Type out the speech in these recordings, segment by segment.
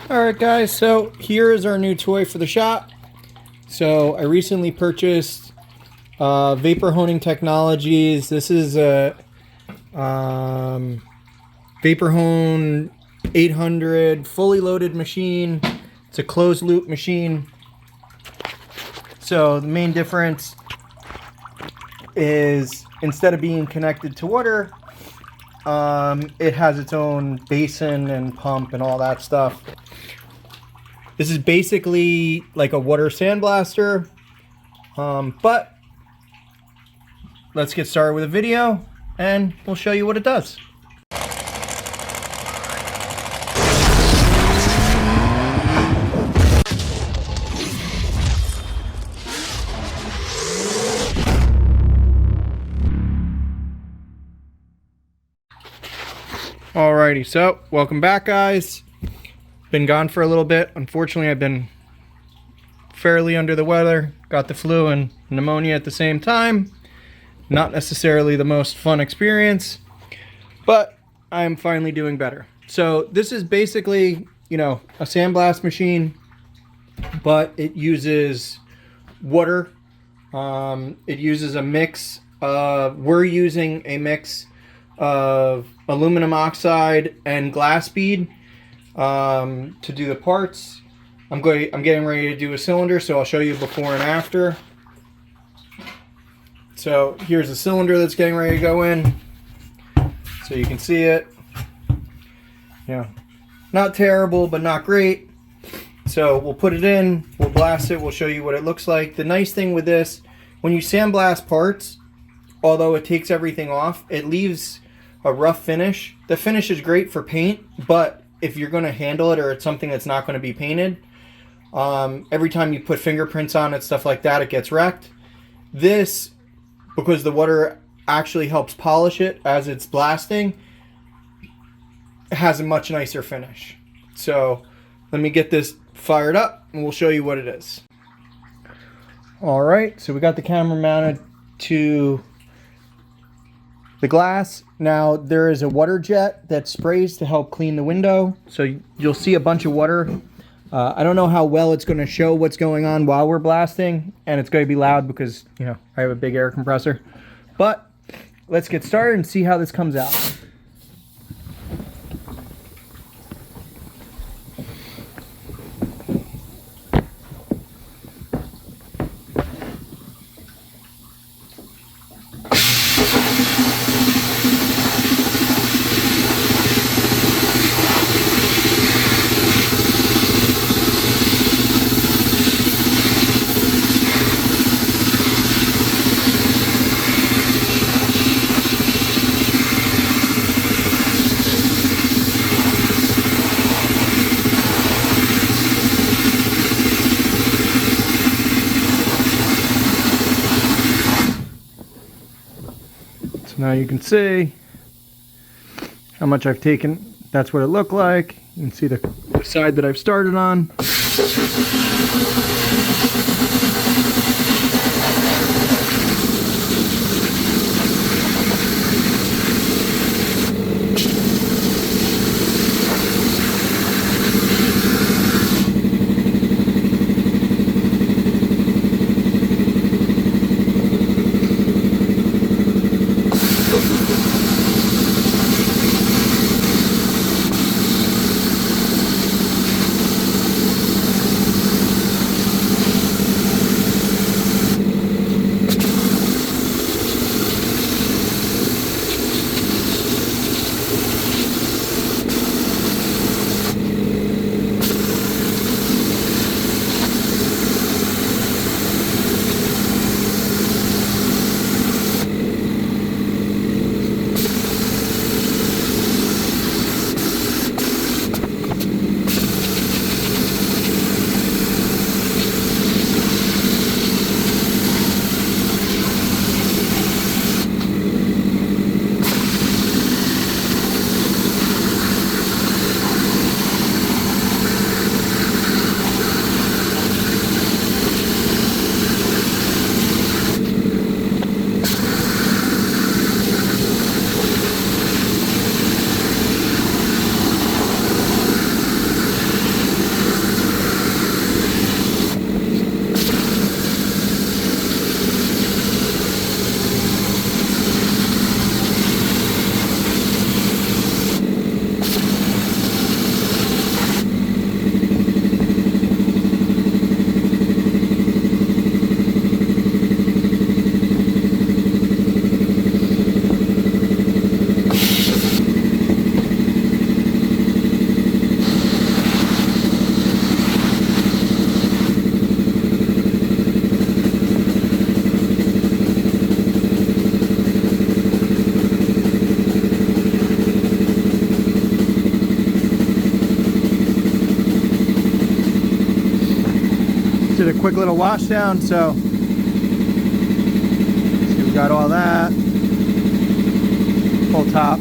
Alright guys, so here is our new toy for the shop. So I recently purchased Vapor Honing Technologies. This is a Vapor Hone 800 fully loaded machine. It's a closed loop machine. So the main difference is instead of being connected to water, it has its own basin and pump and all that stuff. This is basically like a water sandblaster, but let's get started with a video and we'll show you what it does. Alrighty, so welcome back guys. Been gone for a little bit. Unfortunately, I've been fairly under the weather. Got the flu and pneumonia at the same time. Not necessarily the most fun experience, but I'm finally doing better. So this is basically, you know, a sandblast machine, but it uses water. It uses a mix of, we're using a mix of aluminum oxide and glass bead to do the parts. I'm getting ready to do a cylinder, so I'll show you before and after. So here's the cylinder that's getting ready to go in, so you can see it. Yeah, not terrible, but not great. So we'll put it in, we'll blast it, we'll show you what it looks like. The nice thing with this, when you sandblast parts, although it takes everything off, it leaves a rough finish. The finish is great for paint, but if you're going to handle it or it's something that's not going to be painted, every time you put fingerprints on it, stuff like that, it gets wrecked. This, because the water actually helps polish it as it's blasting, has a much nicer finish. So let me get this fired up and we'll show you what it is. Alright, so we got the camera mounted to the glass. Now there is a water jet that sprays to help clean the window, so you'll see a bunch of water. I don't know how well it's going to show what's going on while we're blasting, and it's going to be loud because, you know, I have a big air compressor. But let's get started and see how this comes out. Now you can see how much I've taken. That's what it looked like. You can see the side that I've started on. did a quick little wash down, so we got all that. Full top.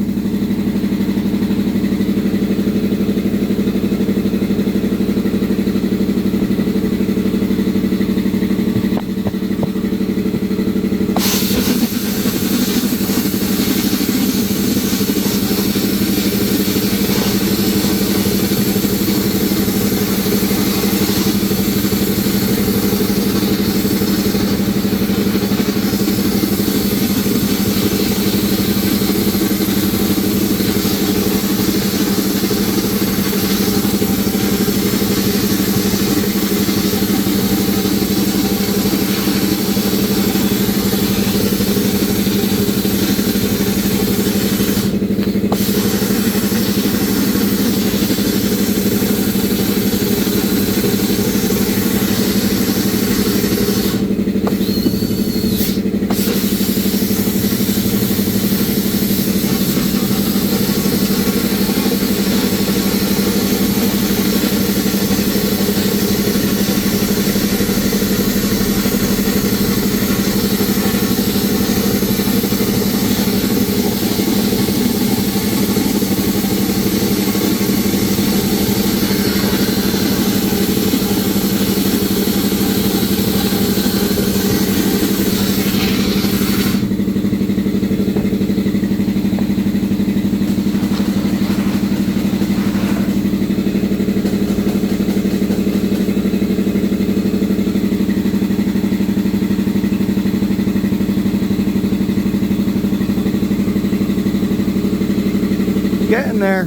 Getting there.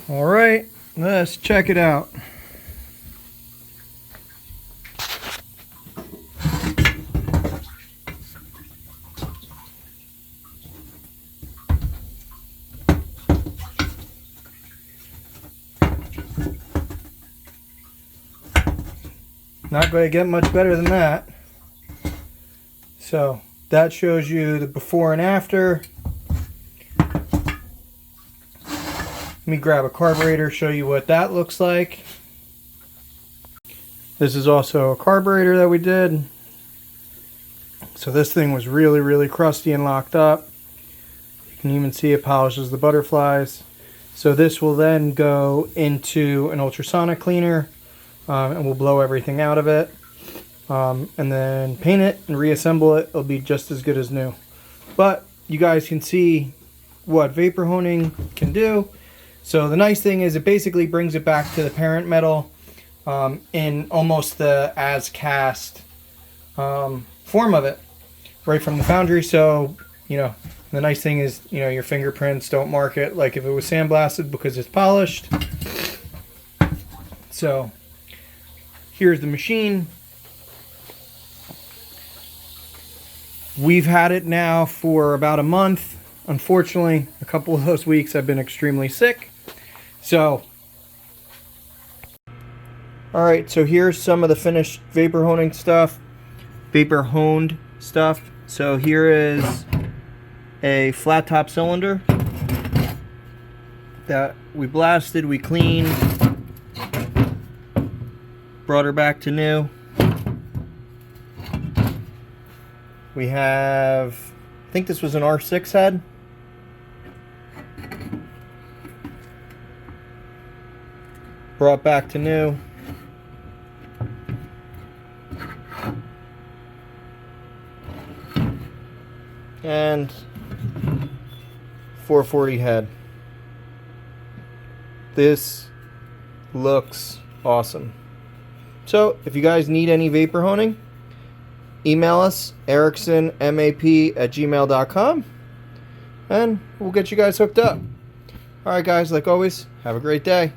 All right, let's check it out. Not going to get much better than that. So that shows you the before and after. Let me grab a carburetor, show you what that looks like. This is also a carburetor that we did. So this thing was really, really crusty and locked up. You can even see it polishes the butterflies. So this will then go into an ultrasonic cleaner, and we'll blow everything out of it. And then paint it and reassemble it. It'll be just as good as new. But you guys can see what vapor honing can do. So the nice thing is it basically brings it back to the parent metal in almost the as cast form of it, right from the foundry. So, you know, the nice thing is, you know, your fingerprints don't mark it like if it was sandblasted because it's polished. So here's the machine. We've had it now for about a month. Unfortunately, a couple of those weeks I've been extremely sick. So, all right, so here's some of the finished vapor honed stuff. So here is a flat top cylinder that we blasted, we cleaned, brought her back to new. We have, I think this was an R6 head. Brought back to new. And 440 head. This looks awesome. So if you guys need any vapor honing, email us ericksonmap@gmail.com and we'll get you guys hooked up. Alright guys, like always, have a great day.